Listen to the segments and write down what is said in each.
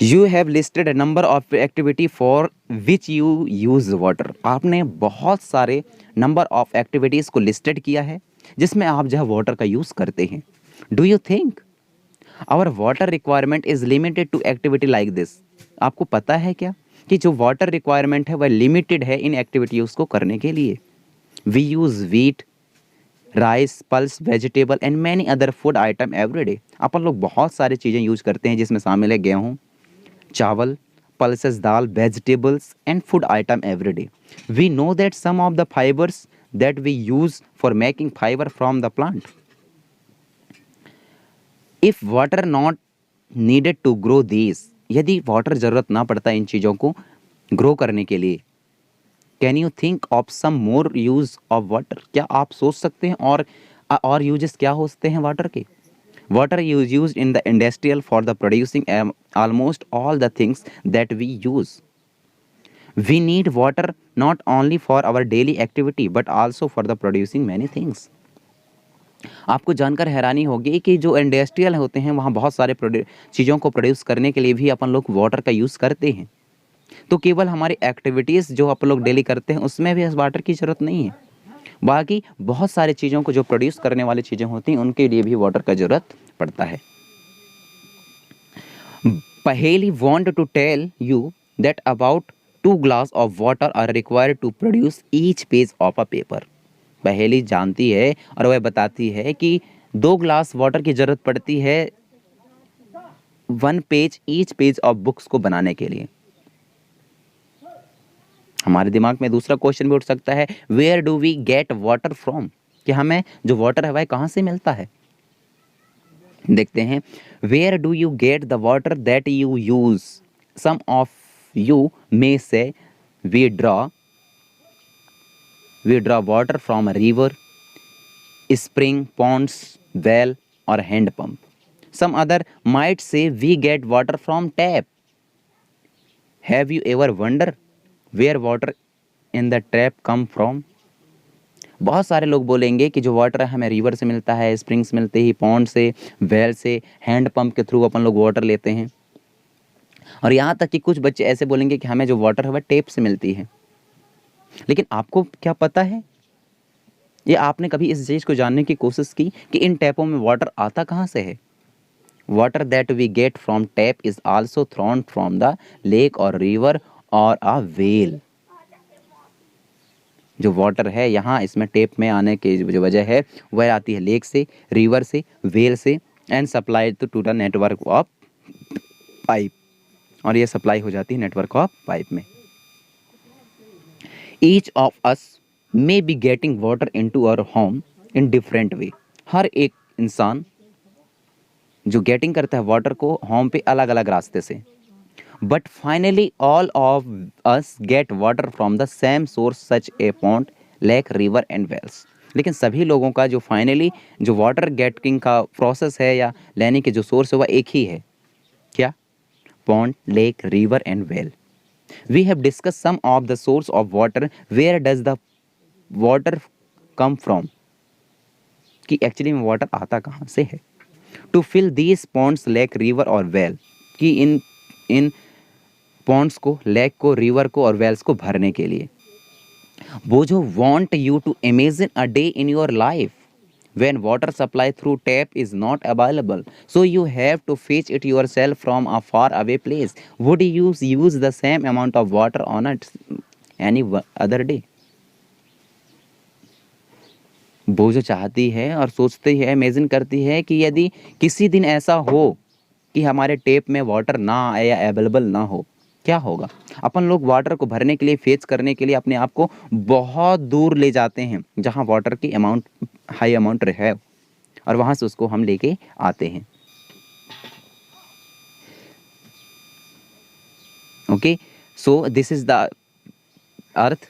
You have listed a number of activity for which you use water. आपने बहुत सारे number of activities को listed किया है जिसमें आप जो है वाटर का यूज़ करते हैं। Do you think our water requirement is limited to activity like this? आपको पता है क्या कि जो वाटर रिक्वायरमेंट है वह लिमिटेड है इन एक्टिविटीज़ को करने के लिए। We use wheat, rice, pulses, vegetable and many other food item every day. अपन लोग बहुत सारी चीज़ें यूज करते हैं जिसमें शामिल है गेहूँ, चावल, pulses, dal, vegetables and food item every day. We know that some of the fibers that we use for making fiber from the plant. If water not needed to grow these, यदि water ज़रूरत ना पड़ता इन चीज़ों को grow करने के लिए, can you think of some more use of water? क्या आप सोच सकते हैं और यूजेस क्या हो सकते हैं वाटर के? Water is used in the industrial for the producing almost all the things that we use. We need water not only for our daily activity but also for the producing many things. आपको जानकर हैरानी होगी कि जो industrial होते हैं वहाँ बहुत सारे चीज़ों को प्रोड्यूस करने के लिए भी अपन लोग वाटर का यूज़ करते हैं। तो केवल हमारी एक्टिविटीज़ जो अपन लोग डेली करते हैं उसमें भी वाटर की ज़रूरत नहीं है, बाकी बहुत सारी चीज़ों को जो प्रोड्यूस करने वाली चीज़ें होती हैं उनके लिए भी वाटर का ज़रूरत पड़ता है। Paheli want to tell you that about 2 glass of water are required to produce each page of a paper. पहेली जानती है और वह बताती है कि 2 ग्लास वाटर की ज़रूरत पड़ती है 1 page each page of books को बनाने के लिए। हमारे दिमाग में दूसरा क्वेश्चन भी उठ सकता है, where do we get water from? कि हमें जो वाटर है वह कहाँ से मिलता है? देखते हैं, where do you get the water that you use? Some of you may say we draw water from a river, spring, ponds, well और hand pump. Some other might say we get water from tap. Have you ever wondered where water in the tap come from? बहुत सारे लोग बोलेंगे कि जो water है हमें river से मिलता है, स्प्रिंग्स मिलते ही, पॉन्ड से, वेल से, हैंड पंप के थ्रू अपन लोग वाटर लेते हैं। और यहाँ तक कि कुछ बच्चे ऐसे बोलेंगे कि हमें जो वाटर है वह टेप से मिलती है। लेकिन आपको क्या पता है, ये आपने कभी इस चीज़ को जानने की कोशिश की कि इन टैपों में वाटर आता कहाँ से है? Water that we get from tap is also thrown from the lake और रिवर और अ वेल। जो वाटर है यहाँ इसमें टेप में आने की जो वजह है वह आती है लेक से, रिवर से, वेल से and supply to the network of pipe, और ये सप्लाई हो जाती है नेटवर्क ऑफ पाइप में। Each of us may be getting water into our home in different way. हर एक इंसान जो गेटिंग करता है वाटर को होम पे अलग अलग रास्ते से, but finally all of us get water from the same source such a pond, lake, river and wells. लेकिन सभी लोगों का जो फाइनली जो वाटर गेटिंग का प्रोसेस है या लेने के जो सोर्स है वह एक ही है। क्या? Pond, lake, river and well. We have discuss some of the source of water. Where does the water come from? कि एक्चुअली में वाटर आता कहाँ से है? To fill these ponds, lake, river और वेल, कि इन पॉन्ड्स को, लेक को, रिवर को और वेल्स को भरने के लिए। बोझो want you to imagine a day in your life when water supply through tap is not available, so you have to fetch it yourself from a far away place. Would you use the same amount of water on any other day? बोझो चाहती है और सोचती है, imagine करती है कि यदि किसी दिन ऐसा हो कि हमारे टेप में वाटर ना आए या अवेलेबल ना हो, क्या होगा? अपन लोग वाटर को भरने के लिए, फेच करने के लिए अपने आप को बहुत दूर ले जाते हैं जहाँ वाटर की अमाउंट, हाई अमाउंट है, और वहाँ से उसको हम लेके आते हैं। Okay, so this is the earth.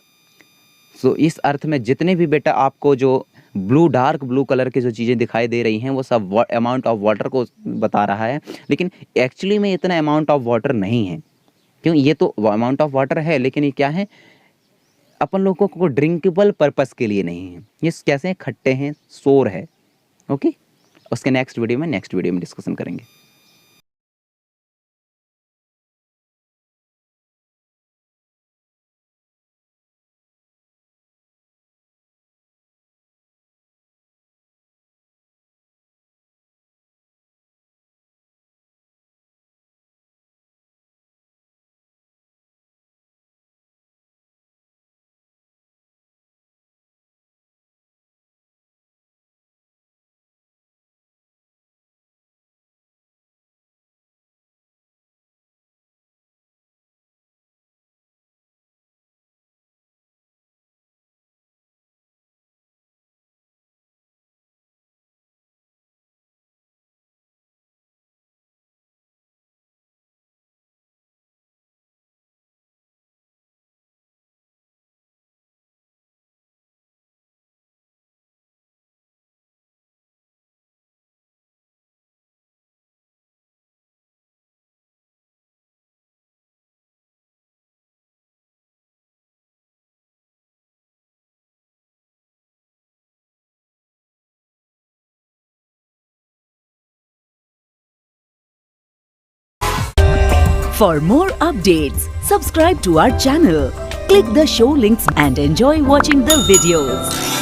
So इस अर्थ में जितने भी बेटा आपको जो ब्लू, डार्क ब्लू कलर की जो चीज़ें दिखाई दे रही हैं वो सब अमाउंट ऑफ वाटर को बता रहा है, लेकिन एक्चुअली में इतना अमाउंट ऑफ वाटर नहीं है। क्यों? ये तो अमाउंट ऑफ वाटर है लेकिन ये क्या है, अपन लोगों को ड्रिंकेबल पर्पस के लिए नहीं है। ये कैसे हैं? खट्टे हैं, सोर है। ओके, उसके नेक्स्ट वीडियो में डिस्कशन करेंगे। For more updates, subscribe to our channel, click the show links and enjoy watching the videos.